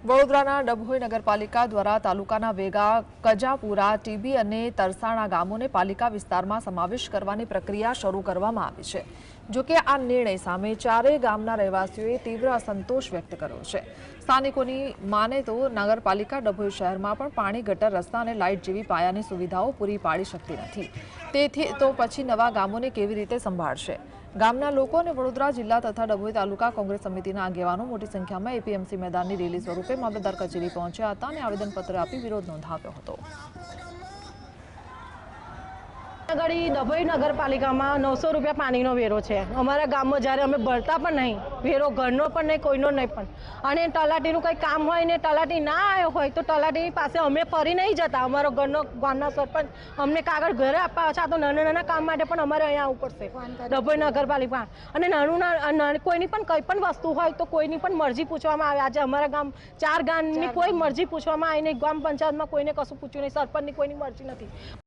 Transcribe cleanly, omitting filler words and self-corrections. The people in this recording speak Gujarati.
વડોદરાના ડભોઈ નગરપાલિકા દ્વારા તાલુકાના વેગા, કજાપુરા, ટીબી અને તરસાણા ગામોને પાલિકા વિસ્તારમાં સમાવેશ કરવાની પ્રક્રિયા શરૂ કરવામાં આવી છે। જો કે આ નિર્ણય સામે ચારેય ગામના રહેવાસીઓએ તીવ્ર અસંતોષ વ્યક્ત કર્યો છે। સ્થાનિકોની માને તો નગરપાલિકા ડભોઈ શહેરમાં પણ પાણી, ગટર, રસ્તા અને લાઇટ જેવી પાયાની સુવિધાઓ પૂરી પાડી શકતી નથી। તેથી તો પછી નવા ગામોને કેવી રીતે સંભાળશે? ગામના લોકો અને વડોદરા જિલ્લા તથા ડભોઈ તાલુકા કોંગ્રેસ સમિતિના આગેવાનો મોટી સંખ્યામાં એપીએમસી મેદાનની રેલી સ્વરૂપે મામલતદાર કચેરી પહોંચ્યા હતા અને આવેદનપત્ર આપી વિરોધ નોંધાવ્યો હતો। ડભોઈ નગરપાલિકામાં 900 રૂપિયા પાણીનો વેરો છે। અમારા ગામમાં જ્યારે અમે ભરતા પણ નહીં, વેરો ઘરનો પણ નહીં, કોઈનો નહીં પણ। અને તલાટીનું કંઈ કામ હોય ને તલાટી ના આવ્યો હોય તો તલાટીની પાસે અમે ફરી નહીં જતા। અમારો ગામના સરપંચ અમને કાગળ ઘરે આપવા છે, તો નાના નાના કામ માટે પણ અમારે અહીંયા આવવું પડશે ડભોઈ નગરપાલિકા। અને નાનું કોઈની પણ કંઈ પણ વસ્તુ હોય તો કોઈની પણ મરજી પૂછવામાં આવે। આજે અમારા ગામ 4 ગામની કોઈ મરજી પૂછવામાં આવી નહીં, ગ્રામ પંચાયતમાં કોઈને કશું પૂછ્યું નહીં, સરપંચની કોઈની મરજી નથી।